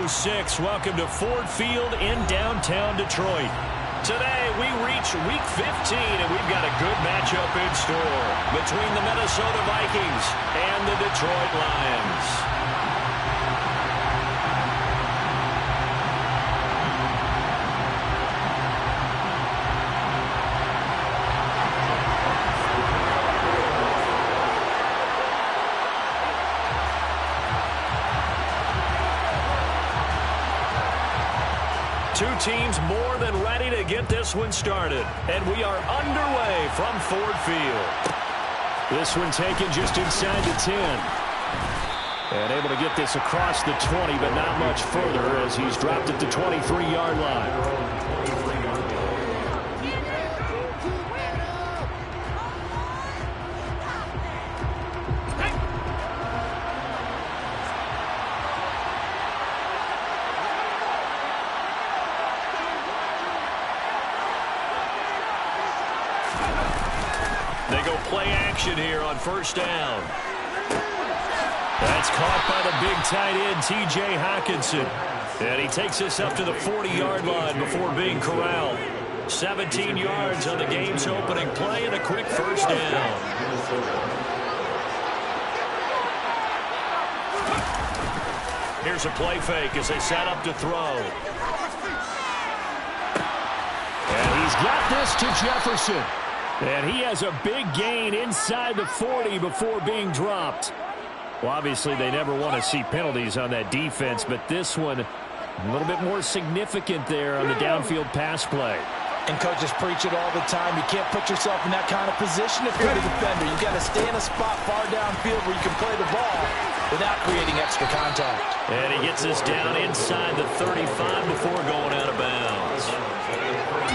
6. Welcome to Ford Field in downtown Detroit. Today, we reach Week 15, and we've got a good matchup in store between the Minnesota Vikings and the Detroit Lions. Two teams more than ready to get this one started. And we are underway from Ford Field. This one taken just inside the 10. And able to get this across the 20, but not much further as he's dropped at the 23-yard line. They go play action here on first down. That's caught by the big tight end, T.J. Hockenson. And he takes this up to the 40-yard line before being corralled. 17 yards on the game's opening play and a quick first down. Here's a play fake as they set up to throw. And he's got this to Jefferson. And he has a big gain inside the 40 before being dropped. Well, obviously, they never want to see penalties on that defense, but this one a little bit more significant there on the downfield pass play. And coaches preach it all the time. You can't put yourself in that kind of position if you're the defender. You got to stay in a spot far downfield where you can play the ball without creating extra contact. And he gets this down inside the 35 before going out of bounds.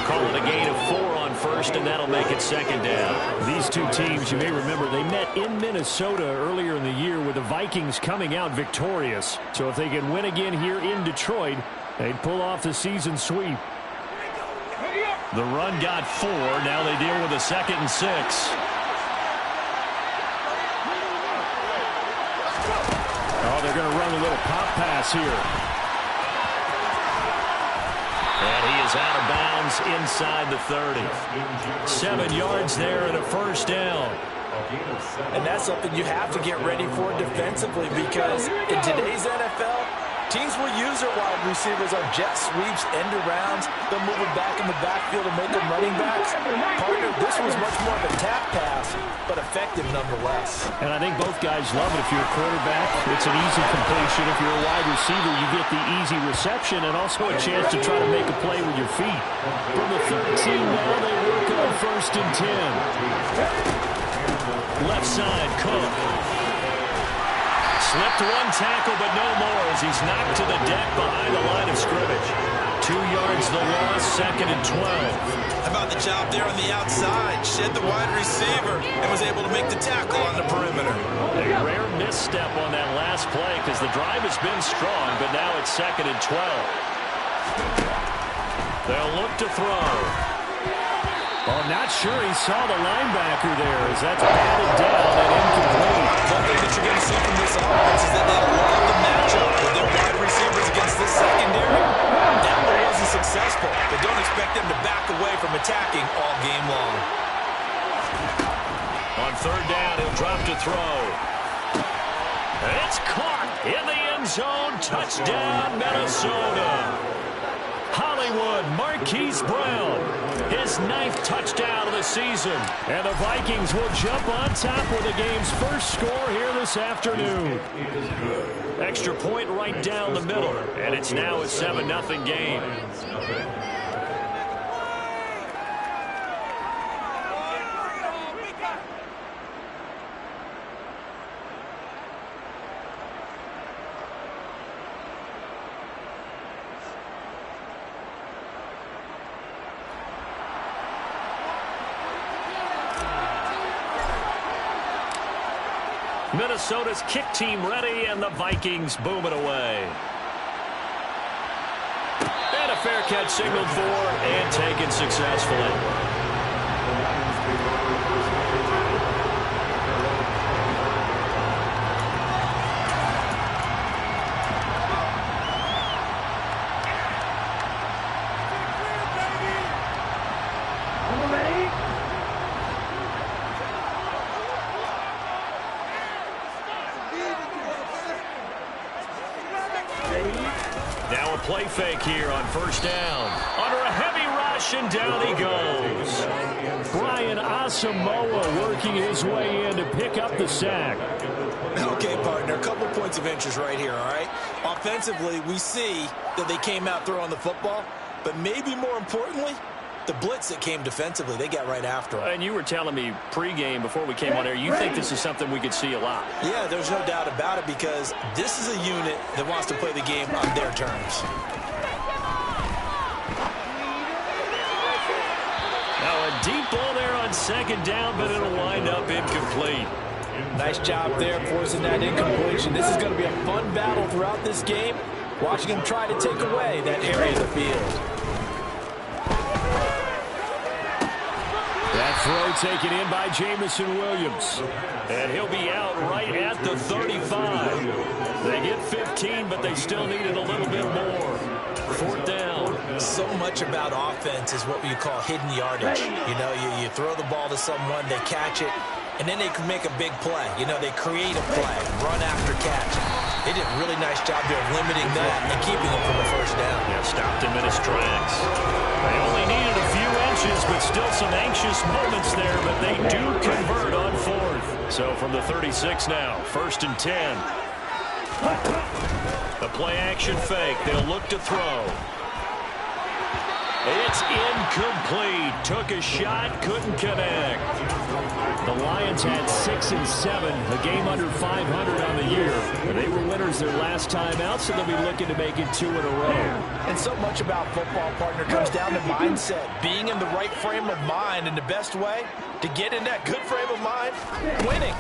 Call it a gain of 4 on first, and that'll make it second down. These two teams, you may remember, they met in Minnesota earlier in the year with the Vikings coming out victorious. So if they can win again here in Detroit, they'd pull off the season sweep. The run got 4. Now they deal with a 2nd and 6. Oh, they're going to run a little pop pass here. And he is out of bounds inside the 30. 7 yards there and a first down. And that's something you have to get ready for defensively, because in today's NFL, teams will use their wide receivers on jet sweeps, end arounds. They'll move them back in the backfield and make them running backs. Partner, this was much more of a tap pass, but effective nonetheless. And I think both guys love it. If you're a quarterback, it's an easy completion. If you're a wide receiver, you get the easy reception and also a chance to try to make a play with your feet. From the 13 now, they work on 1st and 10. Left side, Cook. Slipped one tackle, but no more as he's knocked to the deck behind the line of scrimmage. 2 yards the loss, 2nd and 12. How about the job there on the outside? Shed the wide receiver and was able to make the tackle on the perimeter. A rare misstep on that last play because the drive has been strong, but now it's 2nd and 12. They'll look to throw. Oh, not sure he saw the linebacker there as that's batted down and incomplete. One thing that you're going to see from this offense is that they love the matchup with their wide receivers against this secondary. That one wasn't successful, but don't expect them to back away from attacking all game long. On 3rd down, he'll drop to throw. It's caught in the end zone. Touchdown, Minnesota. Hollywood, Marquise Brown, his 9th touchdown of the season. And the Vikings will jump on top with the game's first score here this afternoon. Extra point right down the middle, and it's now a 7-0 game. Minnesota's kick team ready, and the Vikings boom it away. And a fair catch signaled for and taken successfully. Now a play fake here on first down. Under a heavy rush, and down he goes. Brian Asamoah working his way in to pick up the sack. Okay, partner, a couple points of interest right here, all right? Offensively, we see that they came out throwing the football, but maybe more importantly, the blitz that came defensively, they got right after him. And you were telling me pregame before we came on air, you think this is something we could see a lot. Yeah, there's no doubt about it because this is a unit that wants to play the game on their terms. Now a deep ball there on second down, but it'll wind up incomplete. Nice job there forcing that incompletion. This is going to be a fun battle throughout this game, watching him try to take away that area of the field. That throw taken in by Jameson Williams. And he'll be out right at the 35. They get 15, but they still needed a little bit more. Fourth down. So much about offense is what you call hidden yardage. You know, you throw the ball to someone, they catch it, and then they can make a big play. You know, they create a play, run after catch. They did a really nice job there of limiting that and keeping him from the first down. Yeah, stopped him in his tracks. They only needed a few inches, but still some anxious moments there, but they do convert on fourth. So from the 36 now, first and 10. The play action fake. They'll look to throw. It's incomplete. Took a shot, couldn't connect. The Lions had 6 and 7, a game under 500 on the year. They were winners their last time out, so they'll be looking to make it 2 in a row. And so much about football, partner, comes down to mindset. Being in the right frame of mind, and the best way to get in that good frame of mind, winning.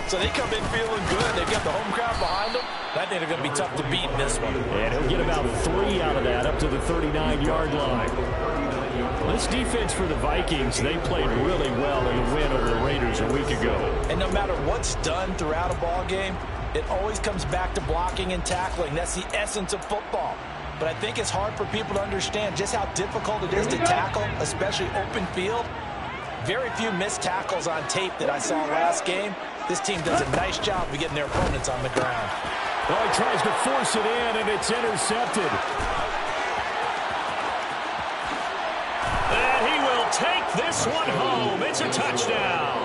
So they come in feeling good. They've got the home crowd behind them. I think they're going to be tough to beat in this one. And he'll get about 3 out of that up to the 39-yard line. This defense for the Vikings, they played really well in the win over the Raiders a week ago. And no matter what's done throughout a ball game, it always comes back to blocking and tackling. That's the essence of football. But I think it's hard for people to understand just how difficult it is to tackle, especially open field. Very few missed tackles on tape that I saw last game. This team does a nice job of getting their opponents on the ground. Well, he tries to force it in, and it's intercepted. And he will take this one home. It's a touchdown.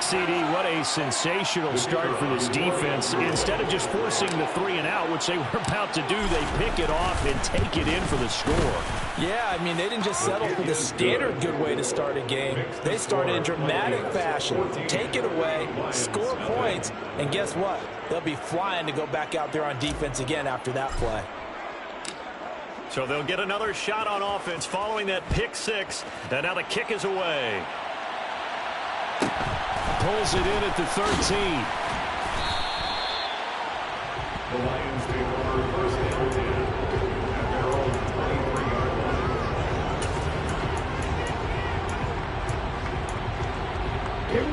CD, what a sensational start for this defense. Instead of just forcing the 3 and out, which they were about to do, they pick it off and take it in for the score. Yeah, I mean, they didn't just settle for the standard good way to start a game. They started in dramatic fashion. Take it away, score points, and guess what? They'll be flying to go back out there on defense again after that play. So they'll get another shot on offense following that pick 6. And now the kick is away. Pulls it in at the 13. The Lions take over first and 10 at their own 23-yard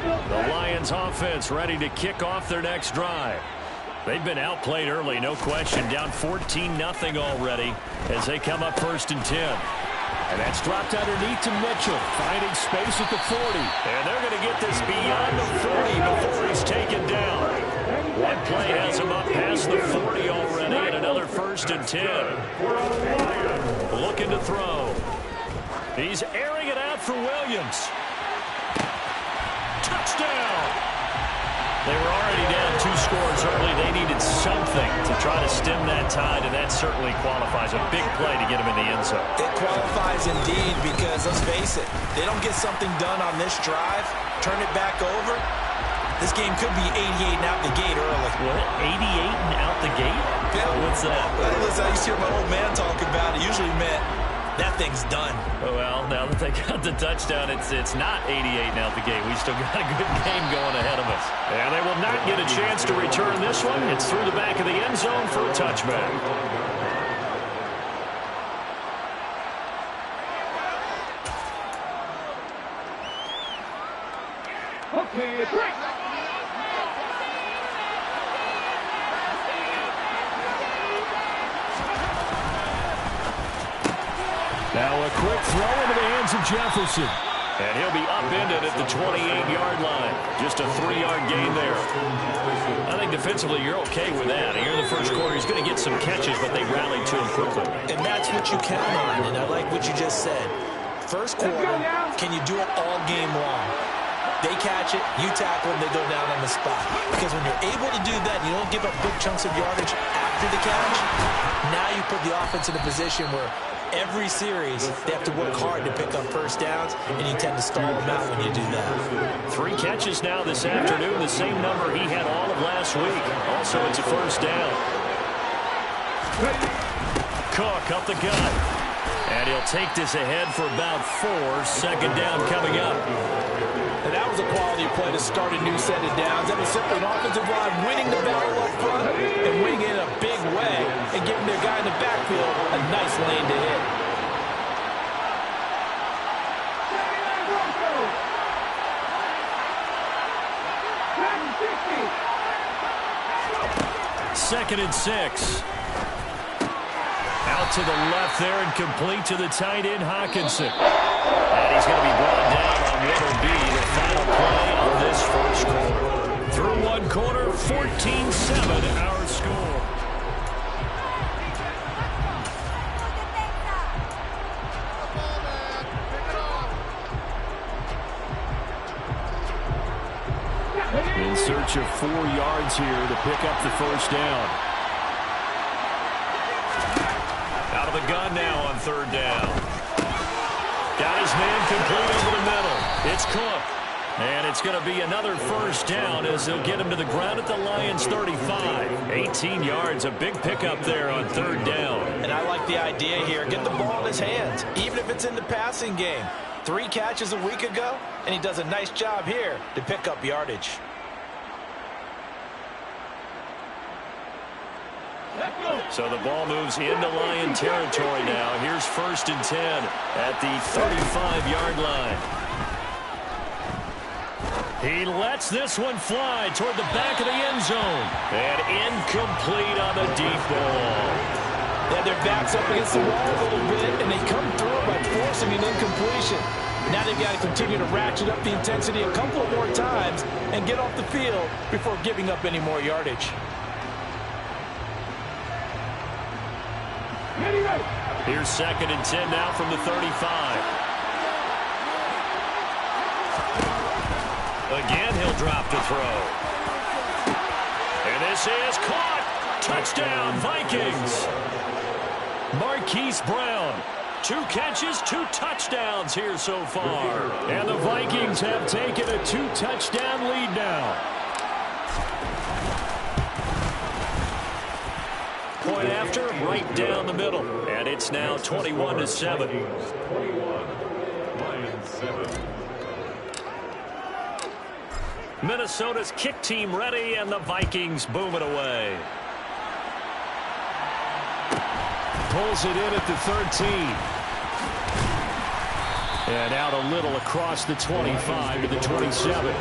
line. The Lions offense ready to kick off their next drive. They've been outplayed early, no question. Down 14-0 already as they come up first and 10. And that's dropped underneath to Mitchell, finding space at the 40. And they're going to get this beyond the 40 before he's taken down. One play has him up past the 40 already, and another first and 10. Looking to throw. He's airing it out for Williams. Touchdown! They were already down 2 scores early. They needed something to try to stem that tide, and that certainly qualifies. A big play to get them in the end zone. It qualifies indeed because, let's face it, they don't get something done on this drive, turn it back over, this game could be 88 and out the gate early. What? 88 and out the gate? Yeah. What's that? Listen, I used to hear my old man talk about it. Usually meant that thing's done. Well, now that they got the touchdown, it's not 88 and out the gate. We still got a good game going ahead of us. And they will not get a chance to return this one. It's through the back of the end zone for a touchback. Okay, break. Now a quick throw into the hands of Jefferson. And he'll be upended at the 28-yard line. Just a 3-yard gain there. I think defensively you're okay with that. Here in the first quarter, he's going to get some catches, but they rallied to him quickly. And that's what you count on, and I like what you just said. First quarter, can you do it all game long? They catch it, you tackle them, they go down on the spot. Because when you're able to do that, you don't give up big chunks of yardage after the catch, now you put the offense in a position where every series, they have to work hard to pick up first downs, and you tend to stall them out when you do that. 3 catches now this afternoon, the same number he had all of last week. Also, it's a first down. Cook up the gut. And he'll take this ahead for about 4. Second down coming up. And that was a quality play to start a new set of downs. That was simply an offensive line winning the battle up front and winning it in a big way and giving their guy in the backfield a nice lane to hit. Second and 6. Out to the left there and complete to the tight end, Hockenson. And he's going to be brought down on what will be the final play of this first quarter. Through one quarter, 14-7 our score. In search of 4 yards here to pick up the first down. Out of the gun now on third down. Got his man complete over the middle. It's Cook. And it's going to be another first down as they'll get him to the ground at the Lions' 35. 18 yards, a big pickup there on third down. And I like the idea here. Get the ball in his hands, even if it's in the passing game. 3 catches a week ago, and he does a nice job here to pick up yardage. So the ball moves into Lion territory now. Here's first and 10 at the 35-yard line. He lets this one fly toward the back of the end zone. And incomplete on the deep ball. Yeah, their backs up against the wall a little bit, and they come through by forcing an incompletion. Now they've got to continue to ratchet up the intensity a couple more times and get off the field before giving up any more yardage. Here's second and 10 now from the 35. Again, he'll drop to throw. And this is caught. Touchdown, Vikings. Marquise Brown. 2 catches, 2 touchdowns here so far. And the Vikings have taken a 2-touchdown lead now. Point after, right down the middle. And it's now 21-7. 21, Lions 7. Minnesota's kick team ready, and the Vikings boom it away. Pulls it in at the 13. And out a little across the 25 to the 27.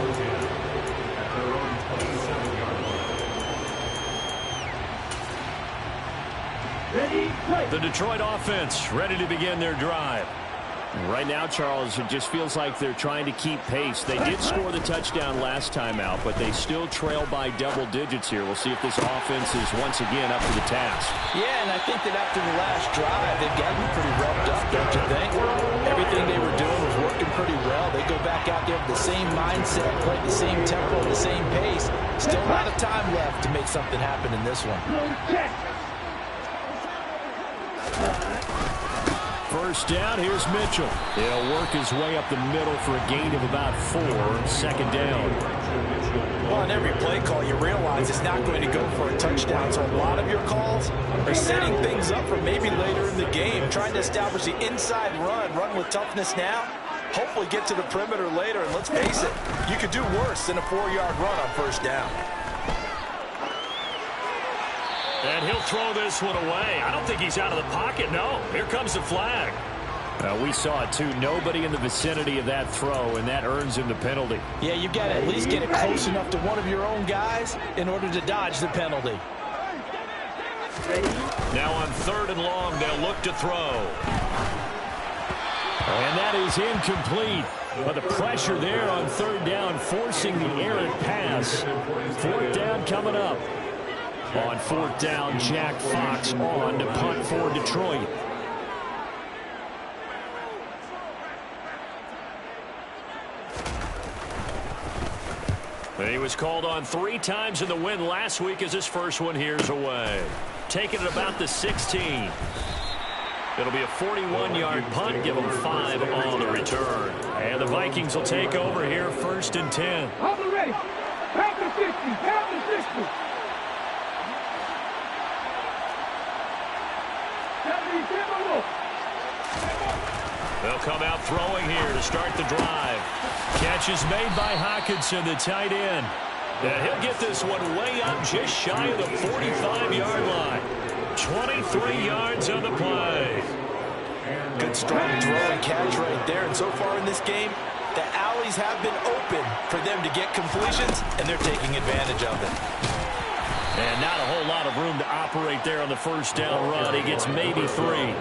The Detroit offense ready to begin their drive. Right now, Charles, it just feels like they're trying to keep pace. They did score the touchdown last time out, but they still trail by double digits here. We'll see if this offense is once again up to the task. Yeah, and I think that after the last drive, they've gotten pretty revved up, don't you think? Everything they were doing was working pretty well. They go back out there with the same mindset, play the same tempo, the same pace. Still a lot of time left to make something happen in this one. First down, here's Mitchell. He'll work his way up the middle for a gain of about 4. Second down. Well, on every play call, you realize it's not going to go for a touchdown. So a lot of your calls are setting things up for maybe later in the game, trying to establish the inside run with toughness now, hopefully get to the perimeter later. And let's face it, you could do worse than a 4-yard run on first down. And he'll throw this one away. I don't think he's out of the pocket, no. Here comes the flag. We saw it, too. Nobody in the vicinity of that throw, and that earns him the penalty. Yeah, you've got to at least get it close enough to one of your own guys in order to dodge the penalty. Now on third and long, they'll look to throw. And that is incomplete. But the pressure there on third down, forcing the errant pass. Fourth down coming up. On fourth down, Jack Fox on to punt for Detroit. He was called on 3 times in the win last week as his first one here's away. Taking it about the 16. It'll be a 41-yard punt. Give them 5 on the return. And the Vikings will take over here first and 10. Hold it ready. Pound the 50. Pound the 60. They'll come out throwing here to start the drive. Catch is made by Hockenson, the tight end. And he'll get this one way up just shy of the 45-yard line. 23 yards on the play. Good strong throw and catch right there. And so far in this game, the alleys have been open for them to get completions, and they're taking advantage of it. And not a whole lot of room to operate there on the first down run. He gets maybe 3.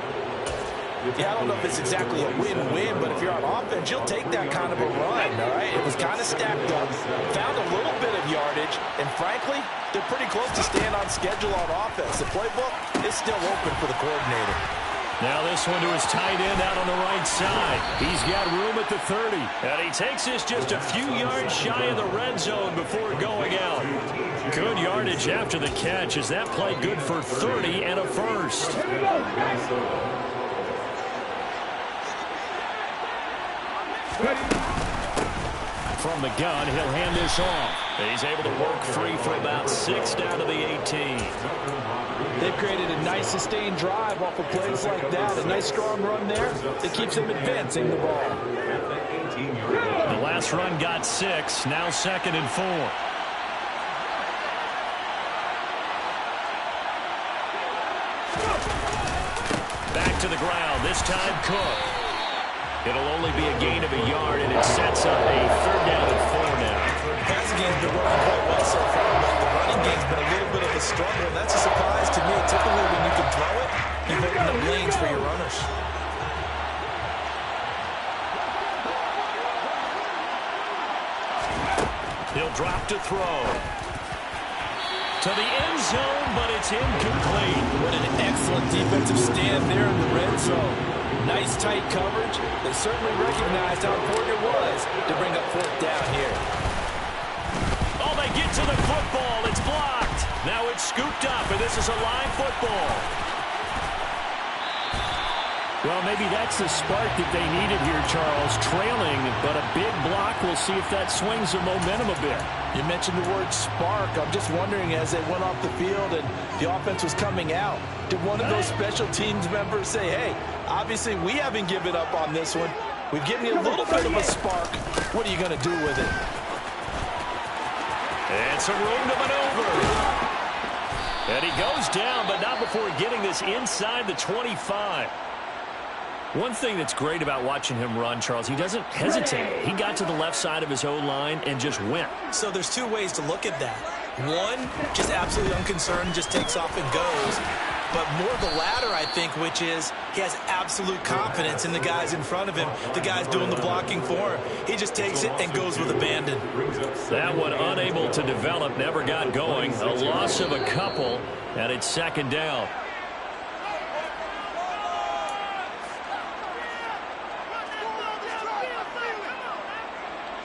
Yeah, I don't know if it's exactly a win-win, but if you're on offense, you'll take that kind of a run, all right? It was kind of stacked up, found a little bit of yardage, and frankly, they're pretty close to staying on schedule on offense. The playbook is still open for the coordinator. Now this one to his tight end out on the right side. He's got room at the 30. And he takes this just a few yards shy of the red zone before going out. Good yardage after the catch as that play good for 30 and a first. From the gun, he'll hand this off. He's able to work free for about 6 down to the 18. They've created a nice sustained drive off of plays like that. A nice strong run there that keeps them advancing the ball. The last run got 6. Now 2nd and 4. Back to the ground. This time Cook. It'll only be a gain of a yard, and it sets up a 3rd down and 4 now. The passing game's been working quite well so far, but the running game's been a little bit of a struggle, and that's a surprise to me. Typically, when you can throw it, you've opened up lanes for your runners. He'll drop to throw. To the end zone, but it's incomplete. What an excellent defensive stand there in the red zone. Nice tight coverage. They certainly recognized how important it was to bring up 4th down here. Oh, they get to the football. It's blocked. Now it's scooped up, and this is a live football. Well, maybe that's the spark that they needed here, Charles. Trailing, but a big block. We'll see if that swings the momentum a bit. You mentioned the word spark. I'm just wondering, as they went off the field and the offense was coming out, did one of those special teams members say, hey, obviously we haven't given up on this one. We've given you a little bit of a spark. What are you going to do with it? And some room to maneuver. And he goes down, but not before getting this inside the 25. One thing that's great about watching him run, Charles, he doesn't hesitate. He got to the left side of his O-line and just went. So there's 2 ways to look at that. One, just absolutely unconcerned, just takes off and goes. But more the latter, I think, which is he has absolute confidence in the guys in front of him, the guys doing the blocking for him. He just takes it and goes with abandon. That one unable to develop, never got going. A loss of a couple, and it's 2nd down.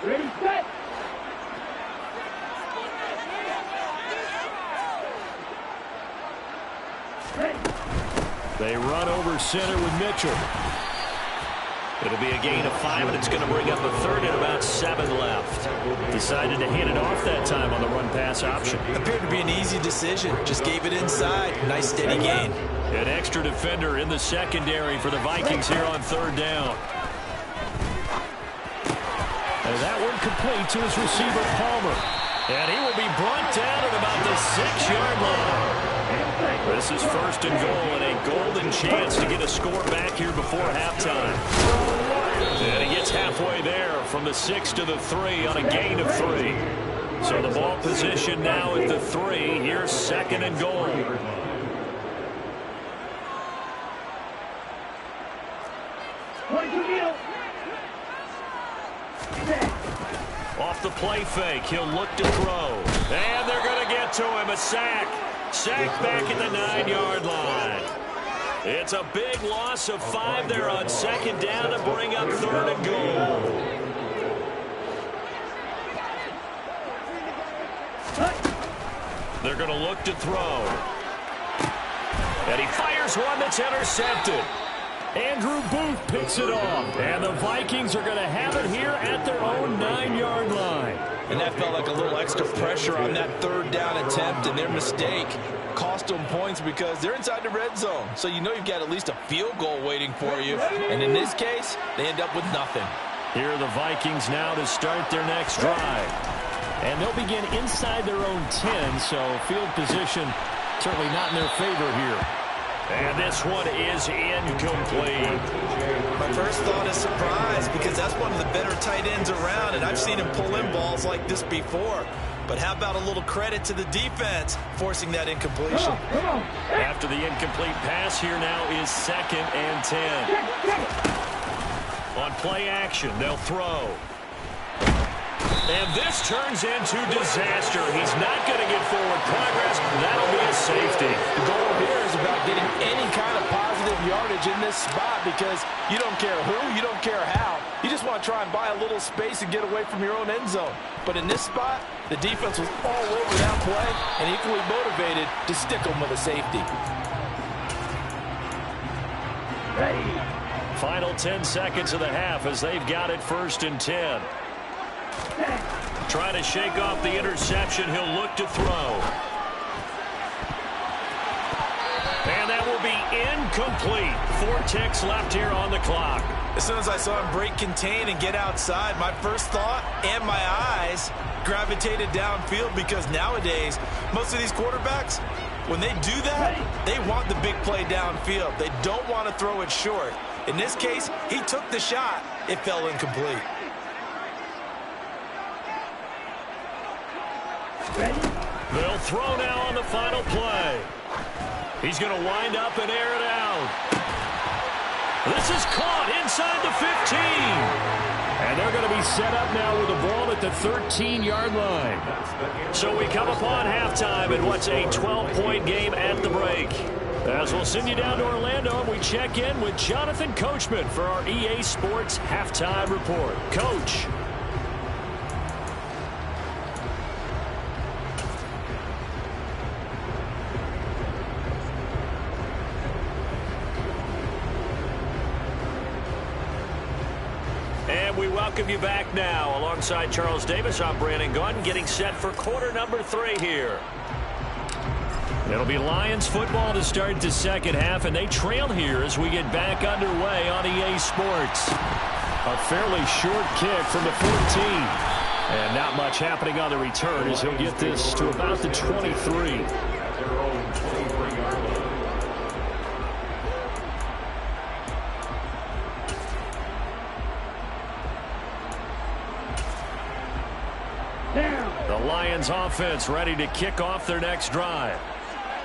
Ready, set. They run over center with Mitchell. It'll be a gain of 5, and it's going to bring up a 3rd and about 7 left. Decided to hand it off that time on the run-pass option. Appeared to be an easy decision. Just gave it inside. Nice steady gain. An extra defender in the secondary for the Vikings here on 3rd down. And that one complete to his receiver, Palmer. And he will be brought down at about the 6-yard line. This is 1st and goal, and a golden chance to get a score back here before halftime. And he gets halfway there from the 6 to the 3 on a gain of 3. So the ball position now at the 3. Here's 2nd and goal. Off the play fake, he'll look to throw. And they're going to get to him. A sack. Sack back at the 9-yard line. It's a big loss of 5 there on second down to bring up 3rd and goal. They're going to look to throw. And he fires one that's intercepted. Andrew Booth picks it off. And the Vikings are going to have it here at their own 9-yard line. And that felt like a little extra pressure on that 3rd down attempt, and their mistake cost them points because they're inside the red zone. So you know you've got at least a field goal waiting for you. And in this case, they end up with nothing. Here are the Vikings now to start their next drive. And they'll begin inside their own 10, so field position certainly not in their favor here. And this one is incomplete. My first thought is surprise because that's one of the better tight ends around, and I've seen him pull in balls like this before. But how about a little credit to the defense forcing that incompletion? After the incomplete pass, here now is 2nd and 10. On play action, they'll throw. And this turns into disaster. He's not going to get forward progress. That'll be a safety. The goal here is about getting any kind of positive yardage in this spot because you don't care who, you don't care how. You just want to try and buy a little space and get away from your own end zone. But in this spot, the defense was all over that play and equally motivated to stick them with a safety. Final 10 seconds of the half as they've got it 1st and 10. Trying to shake off the interception. He'll look to throw. And that will be incomplete. 4 ticks left here on the clock. As soon as I saw him break contain and get outside, my first thought and my eyes gravitated downfield because nowadays, most of these quarterbacks, when they do that, they want the big play downfield. They don't want to throw it short. In this case, he took the shot. It fell incomplete. They'll throw now on the final play. He's going to wind up and air it out. This is caught inside the 15. And they're going to be set up now with the ball at the 13-yard line. So we come upon halftime in what's a 12-point game at the break. As we'll send you down to Orlando, and we check in with Jonathan Coachman for our EA Sports Halftime Report. Coach. And we welcome you back now. Alongside Charles Davis, I'm Brandon Gaudin, getting set for quarter number 3 here. It'll be Lions football to start the second half, and they trail here as we get back underway on EA Sports. A fairly short kick from the 14. And not much happening on the return as he'll get this to about the 23. The Lions offense ready to kick off their next drive.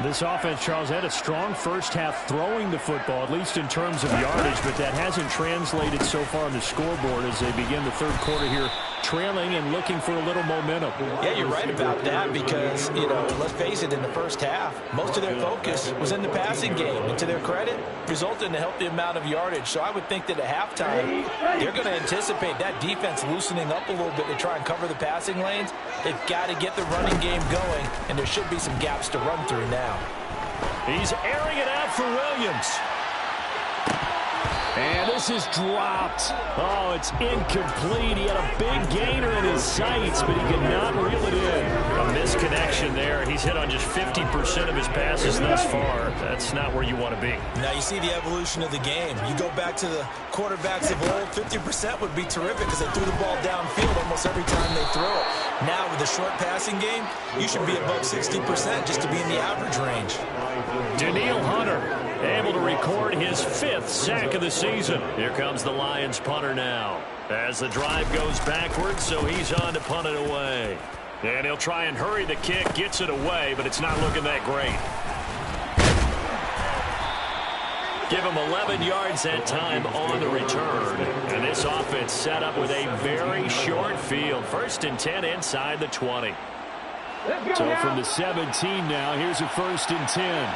This offense, Charles, had a strong first half throwing the football, at least in terms of yardage, but that hasn't translated so far on the scoreboard as they begin the third quarter here, trailing and looking for a little momentum. Yeah, you're right about that because, let's face it, in the first half, most of their focus was in the passing game. And to their credit, resulted in a healthy amount of yardage. So I would think that at halftime, they're going to anticipate that defense loosening up a little bit to try and cover the passing lanes. They've got to get the running game going, and there should be some gaps to run through now. He's airing it out for Williams. And this is dropped. Oh, it's incomplete. He had a big gainer in his sights, but he could not reel it in. A misconnection there. He's hit on just 50% of his passes thus far. That's not where you want to be. Now you see the evolution of the game. You go back to the quarterbacks of old, 50% would be terrific because they threw the ball downfield almost every time they throw it. Now with the short passing game, you should be above 60% just to be in the average range. Danielle Hunter able to record his 5th sack of the season. Here comes the Lions punter now as the drive goes backwards, so he's on to punt it away. And he'll try and hurry the kick, gets it away, but it's not looking that great. Give him 11 yards that time on the return. And this offense set up with a very short field. 1st and 10 inside the 20. So from the 17 now, here's a 1st and 10.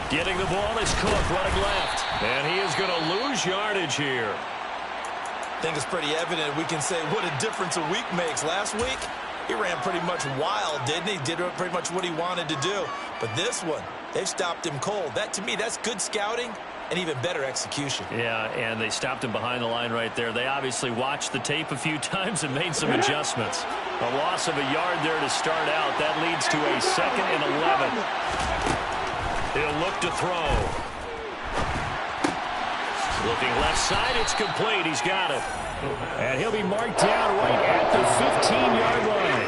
Getting the ball is Cook running left. And he is going to lose yardage here. I think it's pretty evident. We can say what a difference a week makes. Last week, he ran pretty much wild, didn't he? Did pretty much what he wanted to do. But this one, they've stopped him cold. That, to me, that's good scouting and even better execution. Yeah, and they stopped him behind the line right there. They obviously watched the tape a few times and made some adjustments. A loss of a yard there to start out. That leads to a 2nd and 11. He'll look to throw. Looking left side, it's complete. He's got it. And he'll be marked down right at the 15-yard line.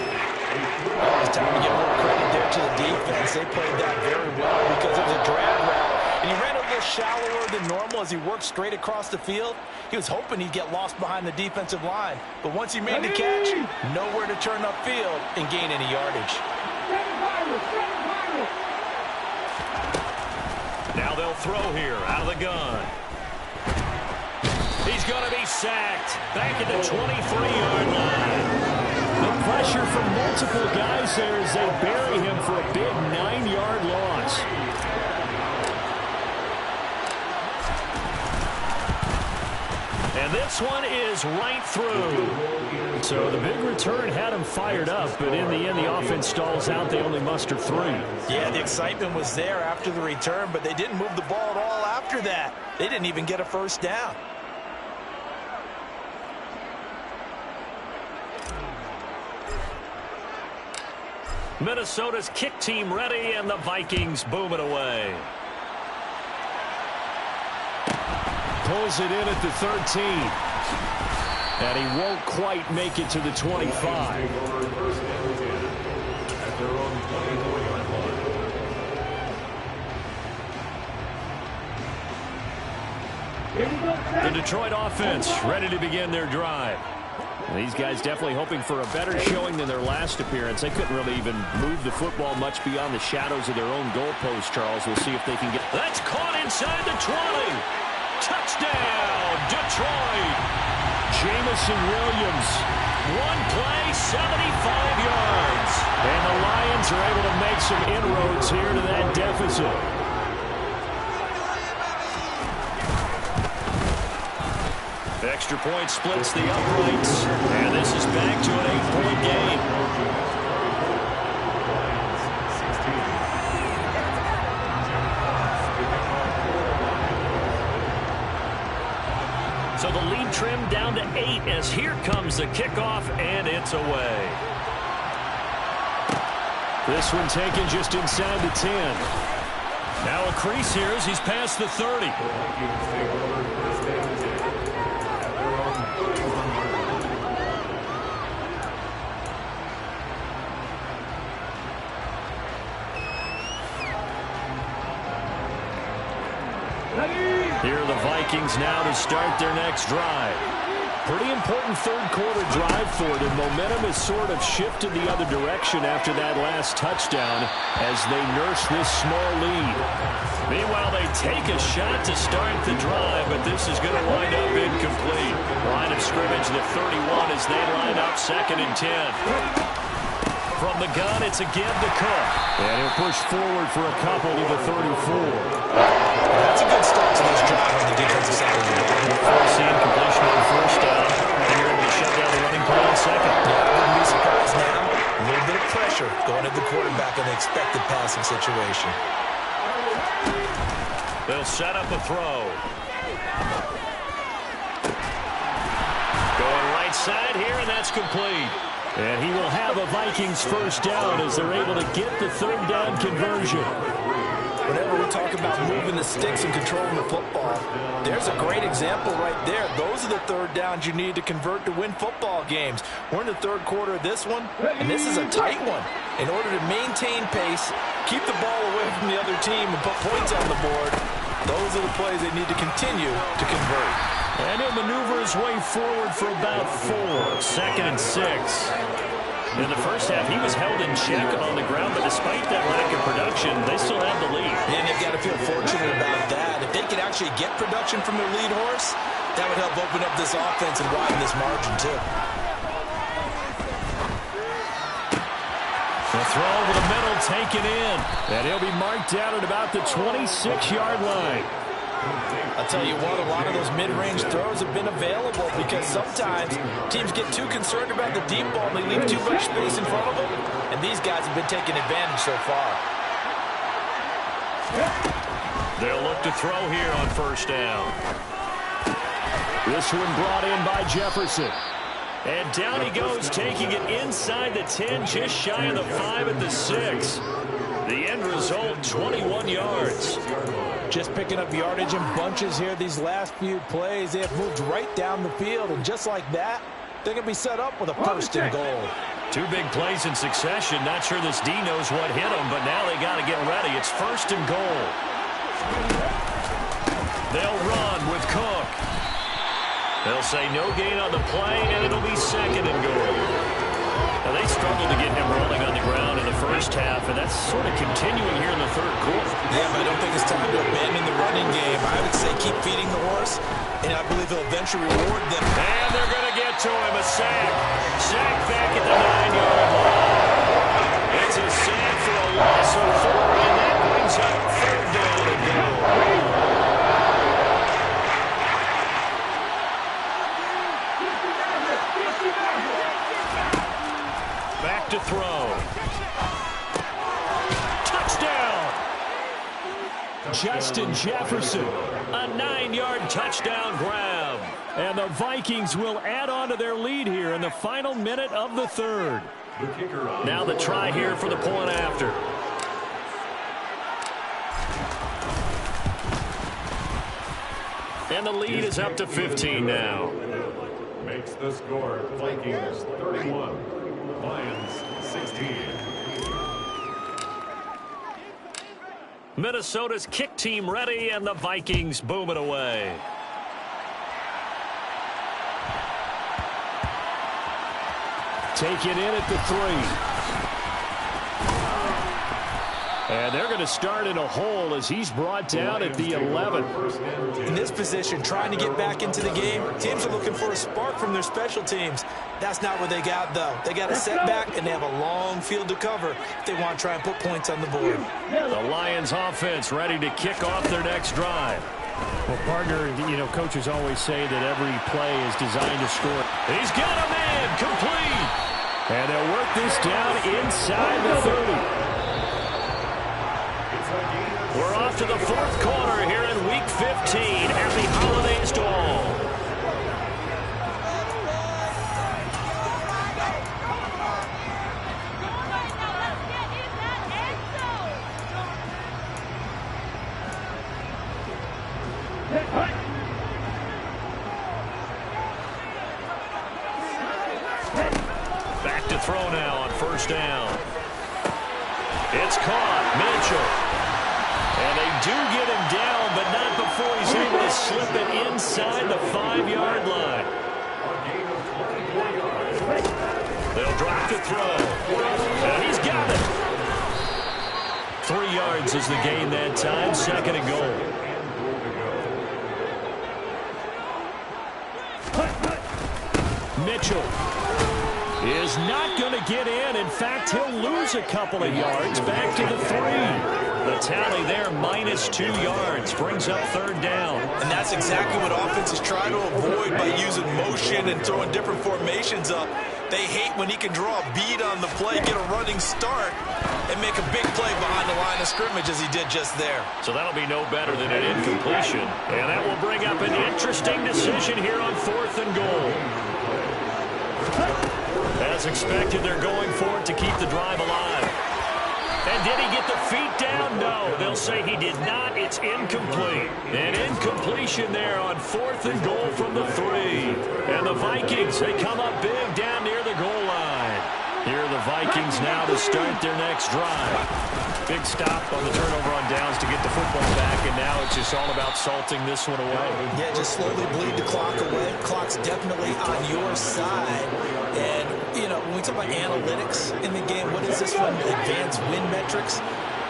It's time to give more credit there to the defense. They played that very well because it was a drag route. And he ran a little shallower than normal as he worked straight across the field. He was hoping he'd get lost behind the defensive line. But once he made the catch, nowhere to turn upfield and gain any yardage. Now they'll throw here out of the gun. He's going to be sacked back at the 23-yard line. The pressure from multiple guys there as they bury him for a big 9-yard loss. And this one is right through. So the big return had him fired up, but in the end, the offense stalls out. They only muster 3. Yeah, the excitement was there after the return, but they didn't move the ball at all after that. They didn't even get a 1st down. Minnesota's kick team ready, and the Vikings boom it away. Pulls it in at the 13. And he won't quite make it to the 25. The Detroit offense ready to begin their drive. These guys definitely hoping for a better showing than their last appearance. They couldn't really even move the football much beyond the shadows of their own goalpost, Charles. We'll see if they can get... That's caught inside the 20. Touchdown, Detroit. Jameson Williams. One play, 75 yards. And the Lions are able to make some inroads here to that deficit. Extra point splits the uprights. And this is back to an 8-point game. So the lead trimmed down to 8 as here comes the kickoff, and it's away. This one taken just inside the 10. Now a crease here as he's past the 30. Here are the Vikings now to start their next drive. Pretty important third-quarter drive for them. Momentum has sort of shifted the other direction after that last touchdown as they nurse this small lead. Meanwhile, they take a shot to start the drive, but this is going to wind up incomplete. Line of scrimmage, the 31 as they line up 2nd and 10. From the gun, it's a give to Cook. And he'll push forward for a couple to the 34. That's a good start to this drive on the defensive side of the ball. Forcing completion on 1st down, and you're able to shut down the running play on 2nd. Yeah, I wouldn't be surprised now. A little bit of pressure going at the quarterback in the expected passing situation. They'll set up a throw. Going right side here, and that's complete. And he will have a Vikings 1st down as they're able to get the 3rd down conversion. Whenever we talk about moving the sticks and controlling the football, there's a great example right there. Those are the 3rd downs you need to convert to win football games. We're in the 3rd quarter of this one, and this is a tight one. In order to maintain pace, keep the ball away from the other team, and put points on the board, those are the plays they need to continue to convert. And he'll maneuver his way forward for about 4. 2nd and 6. In the first half, he was held in check on the ground, but despite that lack of production, they still have the lead. And they've got to feel fortunate about that. If they could actually get production from their lead horse, that would help open up this offense and widen this margin, too. The throw over the middle taken in. And he'll be marked down at about the 26-yard line. I'll tell you what, a lot of those mid-range throws have been available because sometimes teams get too concerned about the deep ball and they leave too much space in front of them. And these guys have been taking advantage so far. They'll look to throw here on first down. This one brought in by Jefferson. And down he goes, taking it inside the 10, just shy of the 5 at the 6. The end result, 21 yards. Just picking up yardage in bunches here these last few plays. They have moved right down the field, and just like that, they're going to be set up with a first and goal. 2 big plays in succession. Not sure this D knows what hit them, but now they got to get ready. It's first and goal. They'll run with Cook. They'll say no gain on the play, and it'll be second and goal. Now, they struggled to get him rolling on the ground in the first half, and that's sort of continuing here in the third quarter. Yeah, but I don't think it's time to abandon the running game. I would say keep feeding the horse, and I believe he'll eventually reward them. And they're going to get to him, a sack. Sack back at the 9-yard line. It's a sack for a loss of 4, and that brings up third down and goal. Back to throw. Touchdown! Justin Jefferson. A 9-yard touchdown grab. And the Vikings will add on to their lead here in the final minute of the third. Now the try here for the point after. And the lead is up to 15 now. Makes the score Vikings 31, Lions 16. Minnesota's kick team ready, and the Vikings boom it away. Take it in at the 3. And they're going to start in a hole as he's brought down at the 11. In this position, trying to get back into the game, teams are looking for a spark from their special teams. That's not what they got, though. They got a setback, and they have a long field to cover if they want to try and put points on the board. The Lions offense ready to kick off their next drive. Well, partner, you know, coaches always say that every play is designed to score. He's got a man complete. And they'll work this down inside the 30. We're off to the fourth quarter here in Week 15. Happy holidays to all. Back to throw now on first down. It's caught. Mitchell. And they do get him down, but not before he's able to slip it inside the 5-yard line. They'll drop to throw. And he's got it. 3 yards is the gain that time. Second and goal. Mitchell is not going to get in. In fact, he'll lose a couple of yards. Back to the 3. The tally there, -2 yards, brings up third down. And that's exactly what offenses try to avoid by using motion and throwing different formations up. They hate when he can draw a bead on the play, get a running start, and make a big play behind the line of scrimmage as he did just there. So that'll be no better than an incompletion. And that will bring up an interesting decision here on fourth and goal. As expected, they're going for it to keep the drive alive. And did he get the feet down? No, they'll say he did not. It's incomplete. An incompletion there on fourth and goal from the 3. And the Vikings, they come up big down near the goal line. Here are the Vikings now to start their next drive. Big stop on the turnover on downs to get the football back, and now it's just all about salting this one away. Yeah, just slowly bleed the clock away. Clock's definitely on your side. And, you know, when we talk about analytics in the game, what is this from advanced win metrics?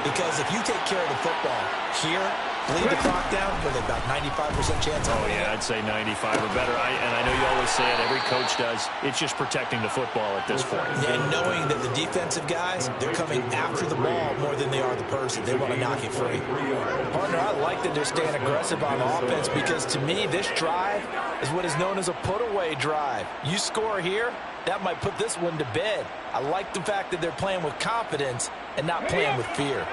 Because if you take care of the football here, bleed the clock down with about 95% chance. Oh, yeah, I'd say 95 or better. And I know you always say it, every coach does. It's just protecting the football at this point. Yeah, and knowing that the defensive guys, they're coming after the ball more than they are the person. They want to knock it free. Partner, I like that they're staying aggressive on offense because, to me, this drive is what is known as a put-away drive. You score here, that might put this one to bed. I like the fact that they're playing with confidence and not playing with fear.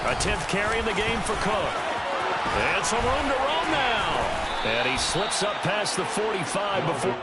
A 10th carry in the game for Cook. And some room to run now. And he slips up past the 45 before.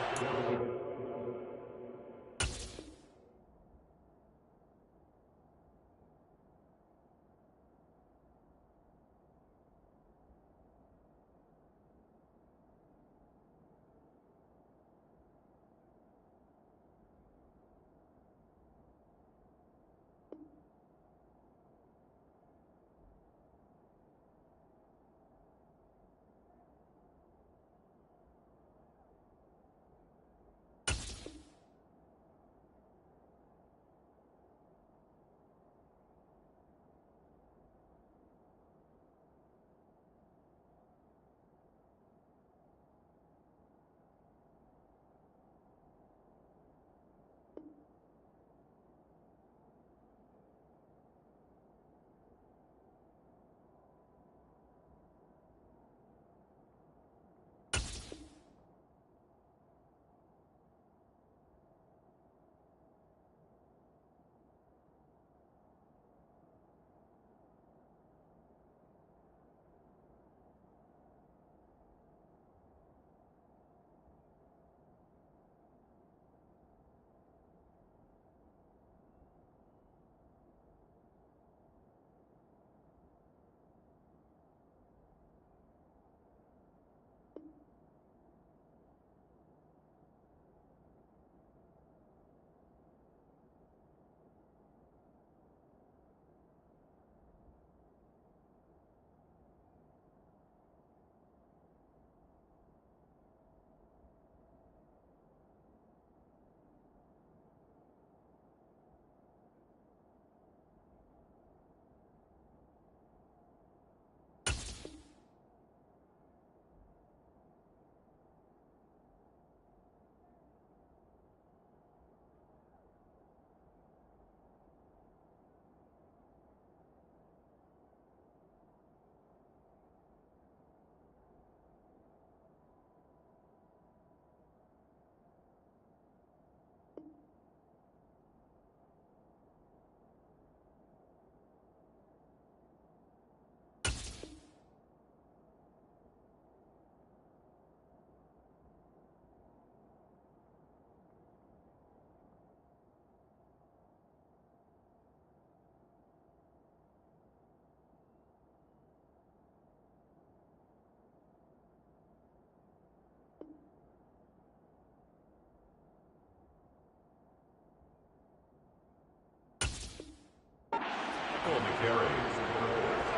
On the carry.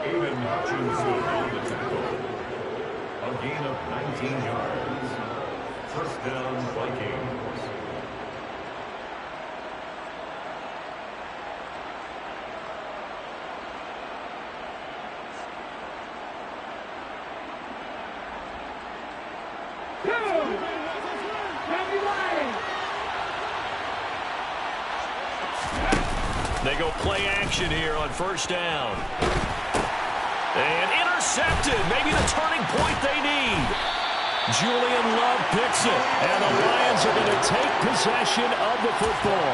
Aiden Hutchinson on the tackle. A gain of 19 yards. First down, Vikings. They go play action here on first down. And intercepted. Maybe the turning point they need. Julian Love picks it. And the Lions are going to take possession of the football.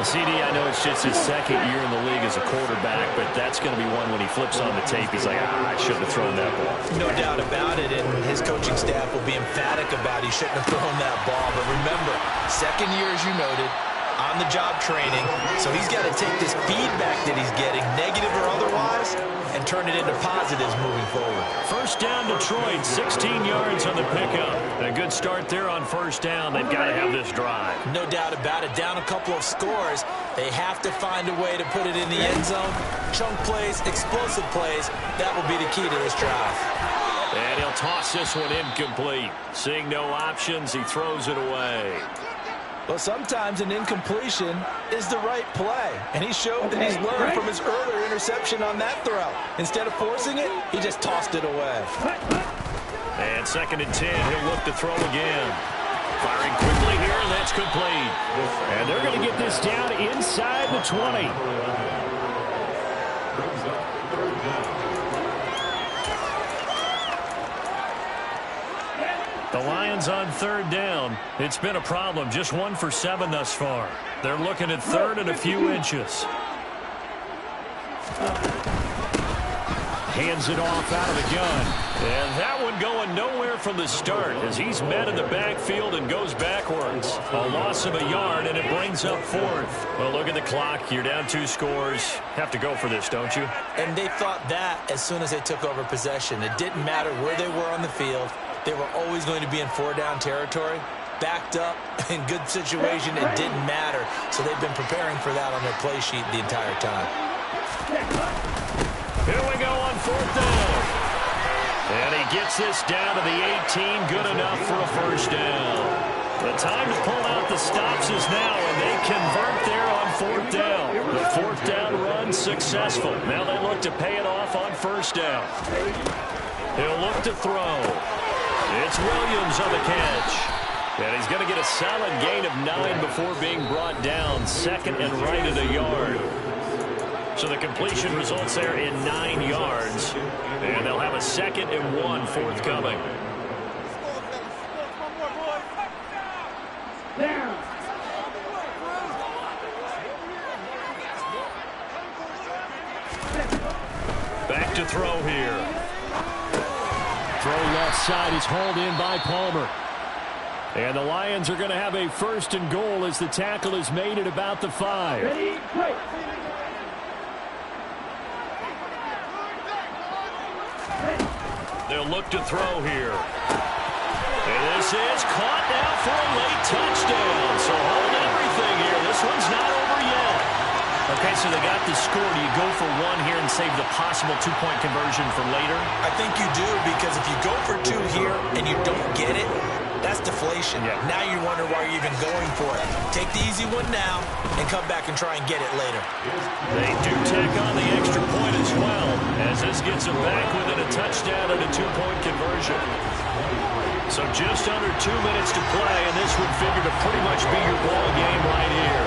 CD, I know it's just his second year in the league as a quarterback, but that's going to be one when he flips on the tape. He's like, I shouldn't have thrown that ball. No doubt about it, and his coaching staff will be emphatic about he shouldn't have thrown that ball. But remember, second year, as you noted, on-the-job training. So he's got to take this feedback that he's getting, negative or otherwise, and turn it into positives moving forward. First down, Detroit, 16 yards on the pickup. A good start there on first down. They've got to have this drive. No doubt about it. Down a couple of scores. They have to find a way to put it in the end zone. Chunk plays, explosive plays. That will be the key to this drive. And he'll toss this one incomplete. Seeing no options, he throws it away. Well, sometimes an incompletion is the right play, and he showed that he's learned from his earlier interception on that throw. Instead of forcing it, he just tossed it away. And 2nd and 10, he'll look to throw again. Firing quickly here, and that's complete. And they're going to get this down inside the 20. The Lions on 3rd down. It's been a problem. Just 1 for 7 thus far. They're looking at 3rd and a few inches. Hands it off out of the gun. And that one going nowhere from the start as he's met in the backfield and goes backwards. A loss of a yard, and it brings up 4th. Well, look at the clock. You're down 2 scores. Have to go for this, don't you? And they thought that as soon as they took over possession. It didn't matter where they were on the field. They were always going to be in 4-down territory. Backed up, in good situation, it didn't matter. So they've been preparing for that on their play sheet the entire time. Here we go on 4th down. And he gets this down to the 18. Good enough for a first down. The time to pull out the stops is now, and they convert there on 4th down. The 4th down run successful. Now they look to pay it off on first down. He'll look to throw. It's Williams on the catch. And he's going to get a solid gain of 9 before being brought down. 2nd and right at a yard. So the completion results there in 9 yards. And they'll have a 2nd and 1 forthcoming. Back to throw here. Throw left side is hauled in by Palmer. And the Lions are going to have a 1st and goal as the tackle is made at about the 5. Ready, play. They'll look to throw here. And this is caught now for a late touchdown. So hold everything here. This one's not over yet. Okay, so they got the score. Do you go for 1 here and save the possible 2-point conversion for later? I think you do, because if you go for 2 here and you don't get it, that's deflation. Yeah. Now you wonder why you're even going for it. Take the easy one now and come back and try and get it later. They do tack on the extra point as well, as this gets them back within a touchdown and a 2-point conversion. So just under 2 minutes to play, and this would figure to pretty much be your ball game right here.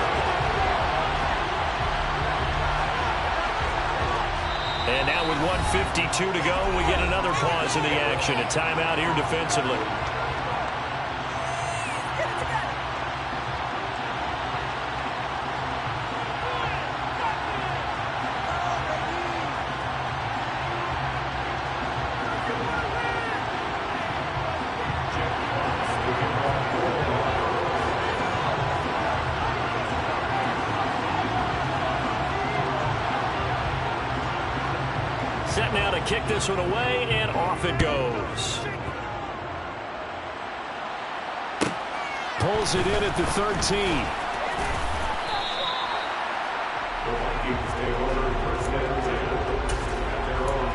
And now with 1:52 to go, we get another pause in the action. A timeout here defensively. Set now to kick this one away, and off it goes. Pulls it in at the 13. The Vikings, they order 1st and 10 at their own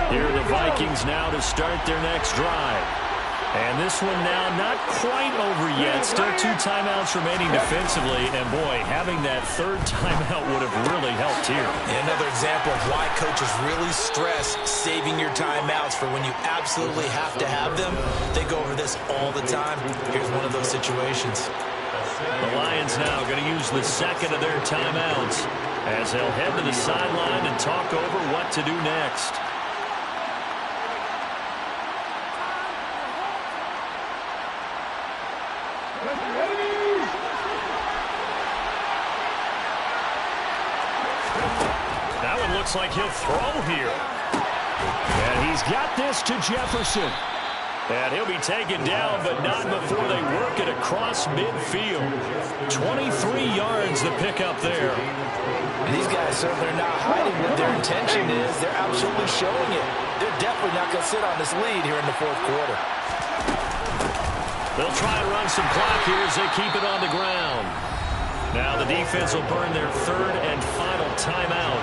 23. Here are the Vikings now to start their next drive. And this one now not quite over yet. Still 2 timeouts remaining defensively. And, boy, having that 3rd timeout would have really helped here. And another example of why coaches really stress saving your timeouts for when you absolutely have to have them. They go over this all the time. Here's one of those situations. The Lions now going to use the 2nd of their timeouts as they'll head to the sideline and talk over what to do next. That one looks like he'll throw here. And he's got this to Jefferson. And he'll be taken down, but not before they work it across midfield. 23 yards to pick up there. And these guys certainly are not hiding what their intention is. They're absolutely showing it. They're definitely not going to sit on this lead here in the fourth quarter. They'll try and run some clock here as they keep it on the ground. Now the defense will burn their third and final timeout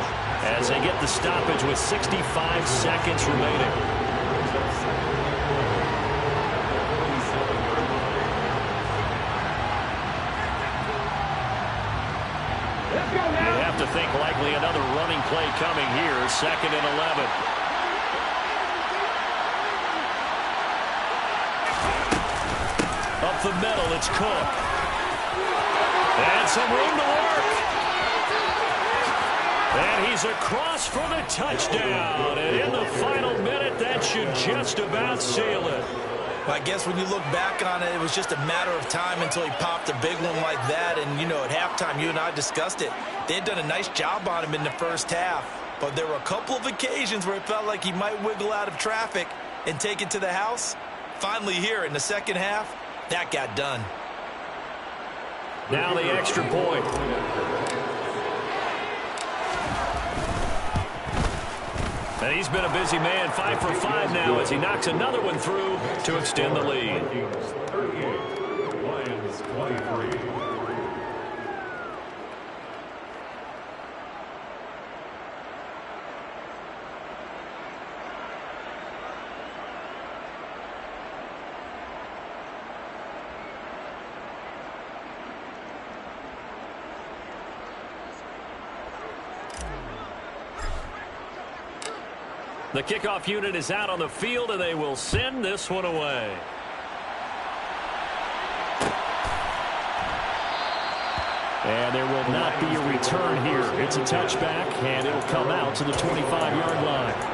as they get the stoppage with 65 seconds remaining. You have to think likely another running play coming here, 2nd and 11. Up the middle, it's Cook. And some room to work. And he's across for the touchdown. And in the final minute, that should just about seal it. I guess when you look back on it, it was just a matter of time until he popped a big one like that. And, you know, at halftime, you and I discussed it. They had done a nice job on him in the first half. But there were a couple of occasions where it felt like he might wiggle out of traffic and take it to the house. Finally here in the second half, that got done. Now the extra point. And he's been a busy man, 5 for 5 now as he knocks another one through to extend the lead. 38, Lions 23. The kickoff unit is out on the field, and they will send this one away. And there will not be a return here. It's a touchback, and it'll come out to the 25-yard line.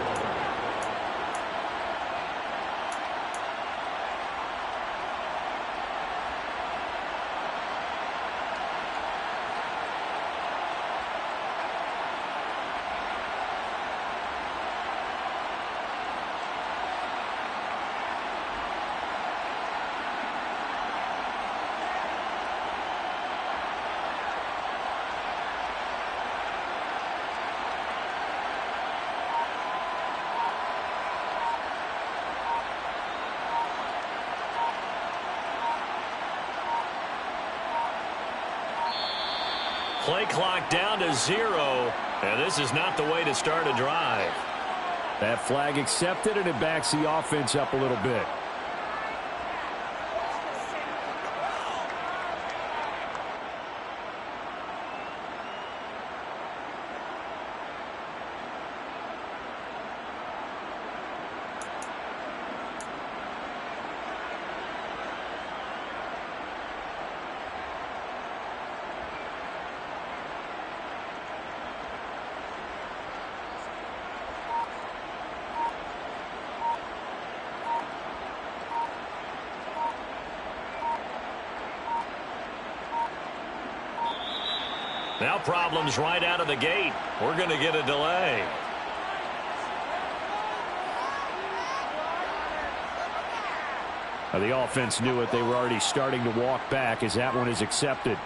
Play clock down to 0, and this is not the way to start a drive. That flag accepted, and it backs the offense up a little bit. Now problems right out of the gate. We're going to get a delay. The offense knew it. They were already starting to walk back as that one is accepted.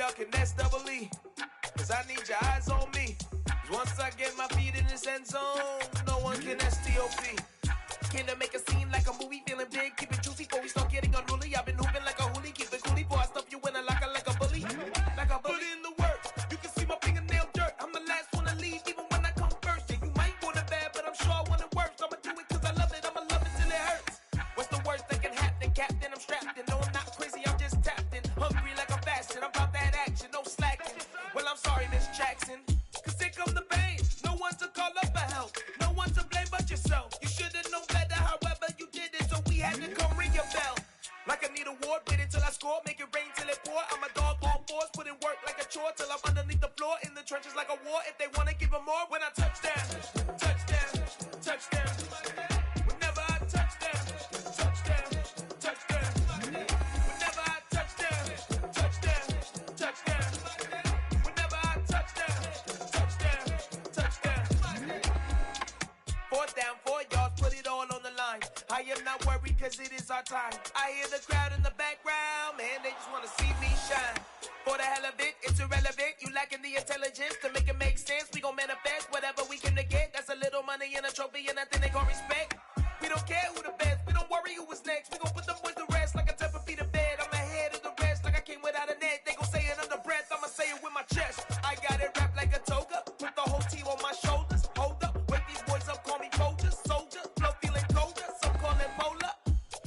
y'all can S-double-E, cause I need your eyes on me. Cause once I get my feet in this end zone, no one can S-T-O-P. Came to make a scene like a movie, feeling big, keep it juicy before we start getting unruly. I've been hooping like a hoolie, keep it coolie before I stuff you in a locker like a bully. Like a bully in the work, you can see my fingernail dirt. I'm the last one to leave, even when I come first. Yeah, you might want it bad, but I'm sure I want it worse. I'ma do it cause I love it, I'ma love it till it hurts. What's the worst that can happen, Captain? I'm strapped in, no I'm not crazy, I'm just tapped in. Hungry like I'm fasting, I'm about that action, no slacking. Well, I'm sorry, Miss Jackson, cause here come the pain. No one to call up for help, no one to blame but yourself. You should've known better, however you did it, so we had to come ring your bell. Like I need a award, wait until I score, make it rain till it pour. I'm a dog on force, put in work like a chore till I'm underneath the floor, in the trenches like a war. If they wanna give 'em more, when I touch down, touchdown, touchdown. Whenever I touch down, touchdown, touchdown. Whenever I touch down, touchdown, touchdown. Whenever I touch down, touchdown, touchdown. 4th down, 4 yards, put it all on the line. I am not worried cause it is our time. I hear the crowd in the background, man, they just wanna see me shine. For the hell of it, it's irrelevant. You lacking the intelligence to make it make sense. We gon' manifest whatever we came to get. That's a little money and a trophy and nothing they gon' respect. We don't care who the best, we don't worry who was next. We gon' put them boys to rest like a Tempur-Pedic of bed. I'm ahead of the rest like I came without a net. They gon' say it under breath, I'ma say it with my chest. I got it wrapped like a toga, put the whole team on my shoulders. Hold up, wake these boys up, call me Folger, soldier. Flow feeling colder, some call it polar.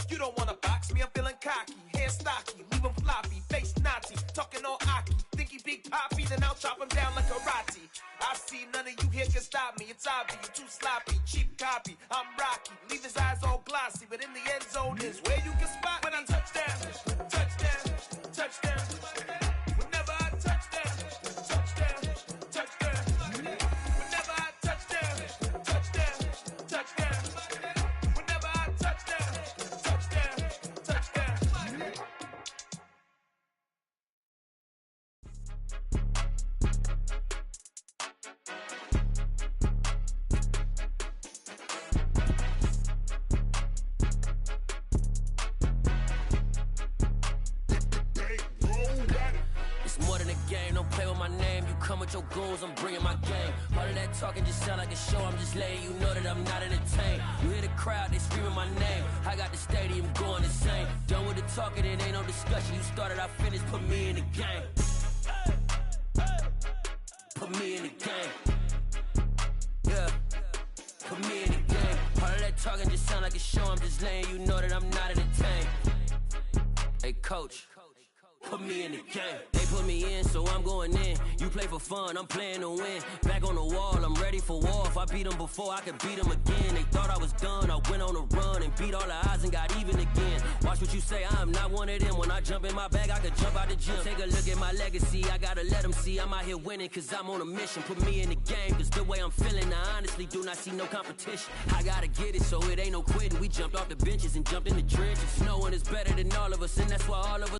You don't wanna box me, I'm feeling cocky. Hair stocky, leave him floppy, face naughty. Talking all aki, think he big poppy, then I'll chop him down like karate. I see none of you here can stop me. It's obvious, you too sloppy, cheap copy. I'm Rocky, leave his eyes all glossy, but in the end zone is where you can spot when I touch down, touchdown, touchdown. Whenever I touch down, touchdown, touchdown. Whenever I touch down, touchdown, touchdown. Whenever I touch down, touchdown, touchdown. Come with your goons, I'm bringing my game. All of that talking just sound like a show. I'm just letting you know that I'm not entertained. You hear the crowd, they screaming my name. I got the stadium going insane. Done with the talking, it ain't no discussion. You started, I finished, put me in the game. Put me in the game. Yeah, put me in the game. All of that talking just sound like a show. I'm just letting you know that I'm not entertained. Hey, coach, put me in the game. They put me in, so I'm going in. You play for fun, I'm playing to win. Back on the wall, I'm ready for war. If I beat them before, I could beat them again. They thought I was done, I went on a run and beat all the odds and got even again. Watch what you say, I'm not one of them. When I jump in my bag, I could jump out the gym. Take a look at my legacy, I gotta let them see I'm out here winning, cause I'm on a mission. Put me in the game, cause the way I'm feeling, I honestly do not see no competition. I gotta get it, so it ain't no quitting. We jumped off the benches and jumped in the trenches. No one is better than all of us, and that's why all of us